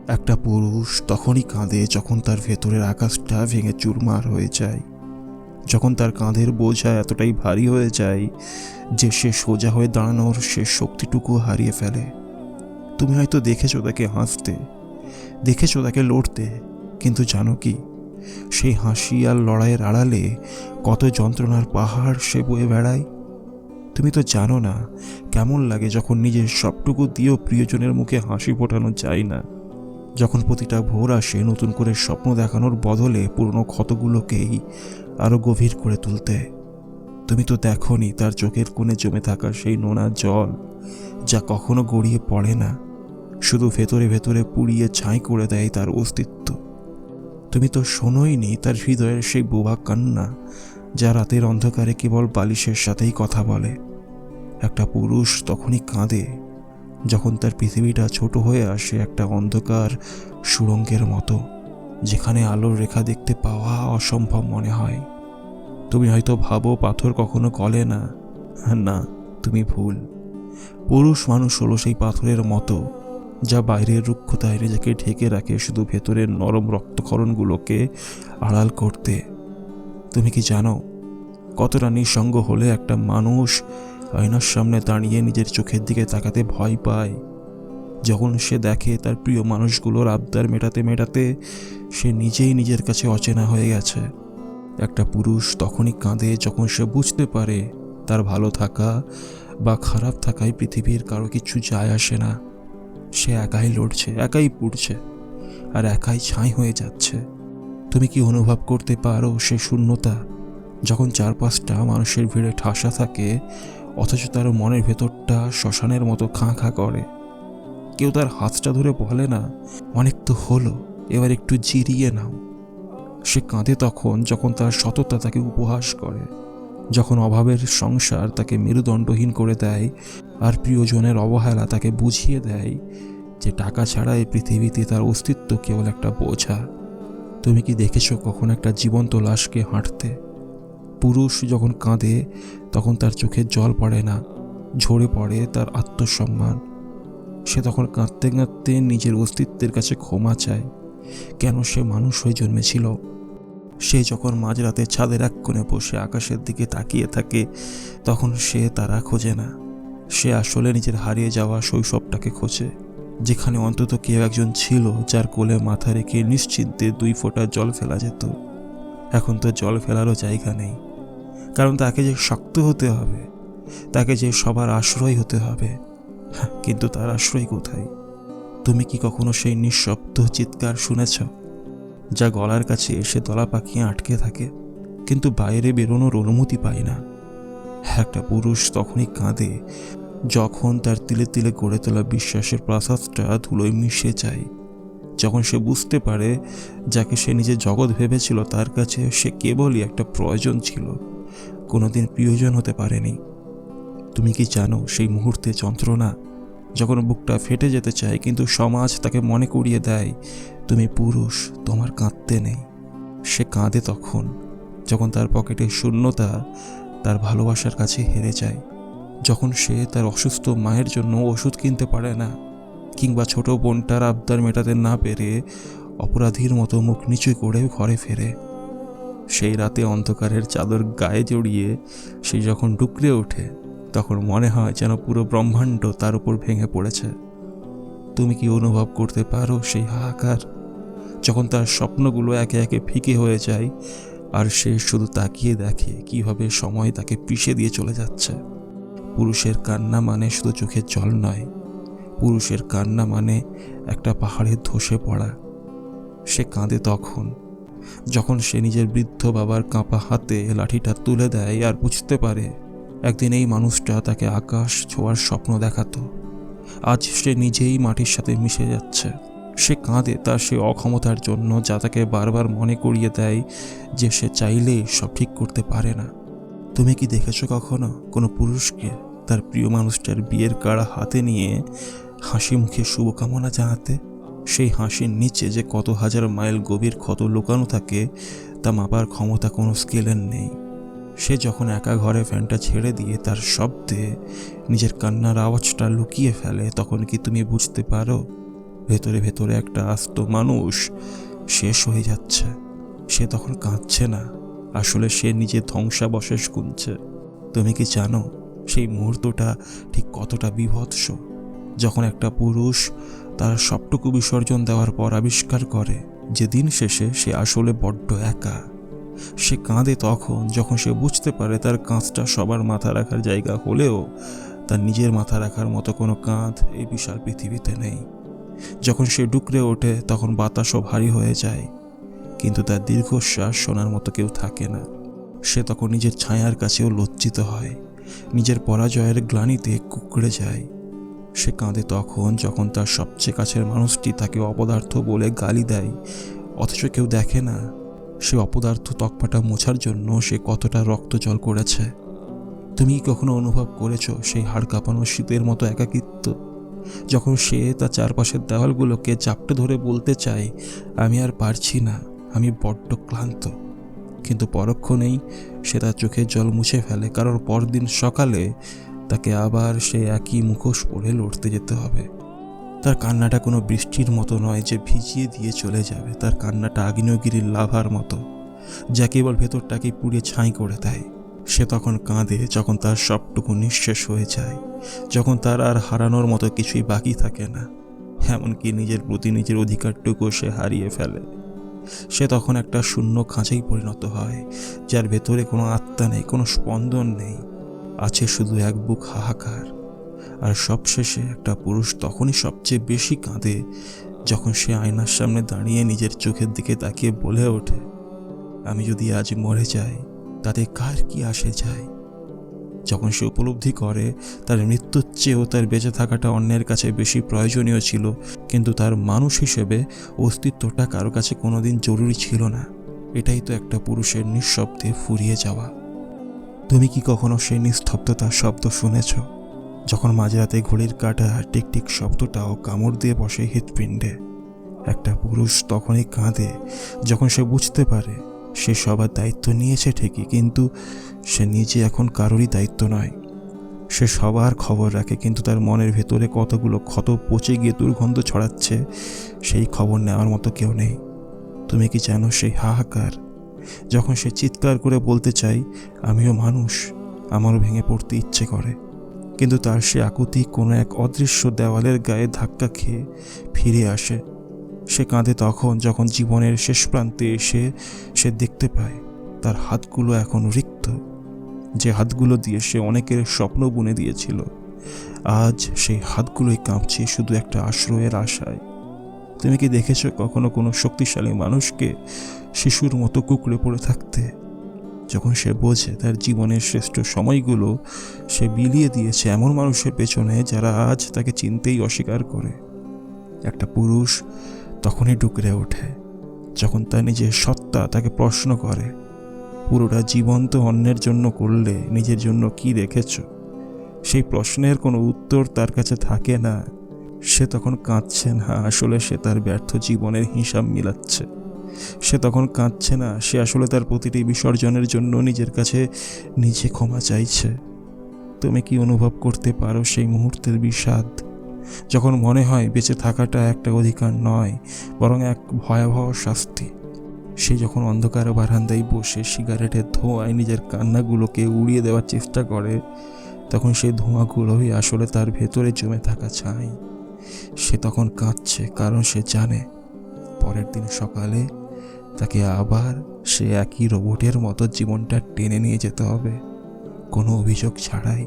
একটা পুরুষ তখনই কাঁদে যখন তার ভেতরের আকাশটা ভেঙে চুরমার হয়ে যায়, যখন তার কাঁধের বোঝা এতটাই ভারী হয়ে যায় যে সে সোজা হয়ে দাঁড়ানোর শেষ শক্তিটুকু হারিয়ে ফেলে। তুমি হয়তো দেখেছো তাকে হাসতে, দেখেছো তাকে লড়তে, কিন্তু জানো কি, সেই হাসি আর লড়াইয়ের আড়ালে কত যন্ত্রণার পাহাড় সে বয়ে বেড়ায়। তুমি তো জানো না কেমন লাগে যখন নিজের সবটুকু দিয়েও প্রিয়জনের মুখে হাসি ফোটানো যায় না, যখন প্রতিটা ভোর আসে নতুন করে স্বপ্ন দেখানোর বদলে পুরনো ক্ষতগুলোকেই আরো গভীর করে তুলতে। তুমি তো দেখোনি তার চোখের কোণে জমে থাকা সেই নোনা জল, যা কখনো গড়িয়ে পড়ে না, শুধু ভেতরে ভেতরে পুড়িয়ে ছাই করে দেয় তার অস্তিত্ব। তুমি তো শোনোইনি তার হৃদয়ের সেই বোবা কান্না, যা রাতের অন্ধকারে কেবল বালিশের সাথেই কথা বলে। একটা পুরুষ তখনই কাঁদে যখন তার পৃথিবীটা ছোট হয়ে আসে একটা অন্ধকার সুড়ঙ্গের মতো, যেখানে আলোর রেখা দেখতে পাওয়া অসম্ভব মনে হয়। তুমি হয়তো ভাবো পাথর কখনো গলে না। না, তুমি ভুল। পুরুষ মানুষ হলো সেই পাথরের মতো, যা বাইরের রুক্ষতায় নিজেকে ঢেকে রাখে শুধু ভেতরের নরম রক্তক্ষরণগুলোকে আড়াল করতে। তুমি কি জানো কতটা নিঃসঙ্গ হলে একটা মানুষ আয়নার সামনে দাঁড়িয়ে নিজের চোখের দিকে তাকাতে ভয় পায়, যখন সে দেখে তার প্রিয় মানুষগুলোর আবদার মেটাতে মেটাতে সে নিজেই নিজের কাছে অচেনা হয়ে গেছে। একটা পুরুষ তখনই কাঁদে যখন সে বুঝতে পারে তার ভালো থাকা বা খারাপ থাকায় পৃথিবীর কারো কিছু যায় আসে না। সে একাই লড়ছে, একাই পুড়ছে, আর একাই ছাই হয়ে যাচ্ছে। তুমি কি অনুভব করতে পারো সে শূন্যতা, যখন চারপাশটা মানুষের ভিড়ে ঠাসা থাকে অথচ তার মনের ভেতরটা শ্মশানের মতো খাঁ খাঁ করে? কেউ তার হাতটা ধরে বলে না, অনেক তো হলো, এবার একটু জিরিয়ে নাও। সে কাঁদে তখন যখন তার সততা তাকে উপহাস করে, যখন অভাবের সংসার তাকে মেরুদণ্ডহীন করে দেয়, আর প্রিয়জনের অবহেলা তাকে বুঝিয়ে দেয় যে টাকা ছাড়া এই পৃথিবীতে তার অস্তিত্ব কেবল একটা বোঝা। তুমি কি দেখেছো কখন একটা জীবন্ত লাশকে হাঁটতে? পুরুষ যখন কাঁদে তখন তার চোখে জল পড়ে না, ঝরে পড়ে তার আত্মসম্মান। সে তখন কাঁদতে কাঁদতে নিজের অস্তিত্বের কাছে ক্ষমা চায়, কেন সে মানুষ হয়ে জন্মেছিল। সে যখন মাঝরাতে ছাদের এক কোণে বসে আকাশের দিকে তাকিয়ে থাকে তখন সে তারা খোঁজে না, সে আসলে নিজের হারিয়ে যাওয়া শৈশবটাকে খোঁজে, যেখানে অন্তত কেউ একজন ছিল যার কোলে মাথা রেখে নিশ্চিন্তে 2 ফোঁটা জল ফেলা যেত। এখন তো জল ফেলারও জায়গা নেই, কারণ তাকে যে শক্ত হতে হবে, তাকে যে সবার আশ্রয় হতে হবে। কিন্তু তার আশ্রয় কোথায়? তুমি কি কখনো সেই নিঃশব্দ চিৎকার শুনেছ, যা গলার কাছে এসে দলা পাকিয়ে আটকে থাকে কিন্তু বাইরে বেরোনোর অনুমতি পায় না? একটা পুরুষ তখনই কাঁদে যখন তার তিলে তিলে গড়ে তোলা বিশ্বাসের প্রাসাদটা ধুলোয় মিশে যায়, যখন সে বুঝতে পারে যাকে সে নিজের জগৎ ভেবেছিল তার কাছে সে কেবলই একটা প্রয়োজন ছিল, কোনোদিন প্রিয়জন হতে পারেনি। তুমি কি জানো সেই মুহূর্তে যন্ত্রণা, যখন বুকটা ফেটে যেতে চায় কিন্তু সমাজ তাকে মনে করিয়ে দেয় তুমি পুরুষ, তোমার কাঁদতে নেই। সে কাঁদে তখন যখন তার পকেটের শূন্যতা তার ভালোবাসার কাছে হেরে যায়, যখন সে তার অসুস্থ মায়ের জন্য ওষুধ কিনতে পারে না, কিংবা ছোট বোনটার আবদার মেটাতে না পেরে অপরাধীর মতো মুখ নিচু করে ঘরে ফেরে। সেই রাতে অন্ধকারের চাদর গায়ে জড়িয়ে সে যখন ডুকরে ওঠে তখন মনে হয় যেন পুরো ব্রহ্মাণ্ড তার উপর ভেঙে পড়েছে। তুমি কি অনুভব করতে পারো সেই হাহাকার, যখন তার স্বপ্নগুলো একে একে ফিকে হয়ে যায় আর সে শুধু তাকিয়ে দেখে কিভাবে সময় তাকে পিষে দিয়ে চলে যাচ্ছে? পুরুষের কান্না মানে শুধু চোখের জল নয়, পুরুষের কান্না মানে একটা পাহাড়ের ধসে পড়া। সে কাঁদে তখন যখন সে নিজের বৃদ্ধ বাবার কাঁপা হাতে লাঠিটা তুলে দেয় আর বুঝতে পারে একদিন এই মানুষটা তাকে আকাশ ছোঁয়ার স্বপ্ন দেখাতো, আজ সে নিজেই মাটির সাথে মিশে যাচ্ছে। সে কাঁদে তার সে অক্ষমতার জন্য, যা তাকে বারবার মনে করিয়ে দেয় যে সে চাইলে সব ঠিক করতে পারে না। তুমি কি দেখেছো কখনো কোনো পুরুষকে তার প্রিয় মানুষটার বিয়ের কাড়া হাতে নিয়ে হাসি মুখে শুভকামনা জানাতে? সেই হাসির নিচে যে কত হাজার মাইল গভীর ক্ষত লুকানো থাকে তা মাপার ক্ষমতা কোনো স্কেলের নেই। সে যখন একা ঘরে ফ্যানটা ছেড়ে দিয়ে তার শব্দে নিজের কান্নার আওয়াজটা লুকিয়ে ফেলে তখন কি তুমি বুঝতে পারো ভেতরে ভেতরে একটা আস্ত মানুষ শেষ হয়ে যাচ্ছে। সে তখন কাঁদছে না, আসলে সে নিজের ধ্বংসাবশেষ গুনছে। তুমি কি জানো সেই মুহূর্তটা ঠিক কতটা বীভৎস, যখন একটা পুরুষ তার সবটুকু বিসর্জন দেওয়ার পর আবিষ্কার করে যে দিন শেষে সে আসলে বড্ড একা। সে কাঁদে তখন যখন সে বুঝতে পারে তার কাঁধটা সবার মাথা রাখার জায়গা হলেও তার নিজের মাথা রাখার মতো কোনো কাঁধ এই বিশাল পৃথিবীতে নেই। যখন সে ডুকরে ওঠে তখন বাতাসও ভারী হয়ে যায়, কিন্তু তার দীর্ঘশ্বাস শোনার মতো কেউ থাকে না। সে তখন নিজের ছায়ার কাছেও লজ্জিত হয়, নিজের পরাজয়ের গ্লানিতে কুঁকড়ে যায়। সে কাঁদে তখন যখন তার সবচেয়ে কাছের মানুষটি তাকে অপদার্থ বলে গালি দেয়, অথচ কেউ দেখে না সে অপদার্থ তকপাটা মোছার জন্য সে কতটা রক্ত জল করেছে। তুমি কি কখনো অনুভব করেছো সেই হাড় কাঁপানো শীতের মতো একাকিত্ব, যখন সে তার চারপাশের দেওয়ালগুলোকে চাপটে ধরে বলতে চায়, আমি আর পারছি না, আমি বড্ড ক্লান্ত, কিন্তু পরক্ষণেই সে তার চোখের জল মুছে ফেলে, কারণ পরদিন সকালে তাকে আবার সে একই মুখোশ পরে লড়তে যেতে হবে। তার কান্নাটা কোনো বৃষ্টির মতো নয় যে ভিজিয়ে দিয়ে চলে যাবে। তার কান্নাটা আগ্নেয়গিরির লাভার মতো, যা কেবল ভেতরটাকে পুড়িয়ে ছাই করে দেয়। সে তখন কাঁদে যখন তার সবটুকু নিঃশেষ হয়ে যায়, যখন তার আর হারানোর মতো কিছুই বাকি থাকে না, এমনকি নিজের প্রতি নিজের অধিকারটুকু সে হারিয়ে ফেলে। সে তখন একটা শূন্য খাঁচাই পরিণত হয়, যার ভেতরে কোনো আত্মা নেই, কোনো স্পন্দন নেই, আছে শুধু এক বুক হাহাকার। আর সবশেষে একটা পুরুষ তখনই সবচেয়ে বেশি কাঁদে যখন সে আয়নার সামনে দাঁড়িয়ে নিজের চোখের দিকে তাকিয়ে বলে ওঠে, আমি যদি আজ মরে যাই তাতে কার কি আসে যায়। যখন সে উপলব্ধি করে তার মৃত্যুর চেয়েও তার বেঁচে থাকাটা অন্যের কাছে বেশি প্রয়োজনীয় ছিল, কিন্তু তার মানুষ হিসেবে অস্তিত্বটা কারো কাছে কোনোদিন জরুরি ছিল না। এটাই তো একটা পুরুষের নিঃশব্দে ফুরিয়ে যাওয়া। তুমি কি কখনো সেই নিস্তব্ধতার শব্দ শুনেছ, যখন মাঝরাতে ঘড়ির কাঁটা টিকটিক শব্দটাও কামড় দিয়ে বসে হৃৎপিণ্ডে? একটা পুরুষ তখনই কাঁদে যখন সে বুঝতে পারে সে সবার দায়িত্ব নিয়েছে ঠিকই, কিন্তু সে নিজে এখন কারোরই দায়িত্ব নয়। সে সবার খবর রাখে, কিন্তু তার মনের ভেতরে কতগুলো ক্ষত পচে গিয়ে দুর্গন্ধ ছড়াচ্ছে, সেই খবর নেওয়ার মতো কেউ নেই। তুমি কি জানো সেই হাহাকার, যখন সে চিৎকার করে বলতে চাই, আমিও মানুষ, আমারও ভেঙে পড়তে ইচ্ছে করে, কিন্তু তার সে আকুতি কোনো এক অদৃশ্য দেওয়ালের গায়ে ধাক্কা খেয়ে ফিরে আসে। সে কাঁদে তখন যখন জীবনের শেষ প্রান্তে এসে সে দেখতে পায় তার হাতগুলো এখন রিক্ত, যে হাতগুলো দিয়ে সে অনেকের স্বপ্ন বুনে দিয়েছিল। আজ সেই হাতগুলোই কাঁপছে শুধু একটা আশ্রয়ের আশায়। তুমি কি দেখেছো কখনো কোনো শক্তিশালী মানুষকে শিশুর মতো কুঁকড়ে পড়ে থাকতে, যখন সে বোঝে তার জীবনের শ্রেষ্ঠ সময়গুলো সে বিলিয়ে দিয়েছে এমন মানুষের পেছনে যারা আজ তাকে চিনতেই অস্বীকার করে? একটা পুরুষ তখনই ডুকরে ওঠে যখন তার নিজের সত্তা তাকে প্রশ্ন করে, পুরোটা জীবন তো অন্যের জন্য করলে, নিজের জন্য কি রেখেছ? সেই প্রশ্নের কোনো উত্তর তার কাছে থাকে না। সে তখন কাঁদছে না, আসলে সে তার ব্যর্থ জীবনের হিসাব মিলাচ্ছে। সে তখন কাঁদছে না, সে আসলে তার প্রতিটি বিসর্জনের জন্য নিজের কাছে নিজে ক্ষমা চাইছে। তুমি কি অনুভব করতে পারো সেই মুহূর্তের বিষাদ, যখন মনে হয় বেঁচে থাকাটা একটা অধিকার নয়, বরং এক ভয়াবহ শাস্তি? সে যখন অন্ধকার বারান্দায় বসে সিগারেটের ধোঁয়ায় নিজের কান্নাগুলোকে উড়িয়ে দেওয়ার চেষ্টা করে, তখন সেই ধোঁয়াগুলোই আসলে তার ভেতরে জমে থাকা ছাই। সে তখন কাঁদছে কারণ সে জানে পরের দিন সকালে তাকে আবার সে একই রোবটের মতো জীবনটা টেনে নিয়ে যেতে হবে, কোনো অভিযোগ ছাড়াই।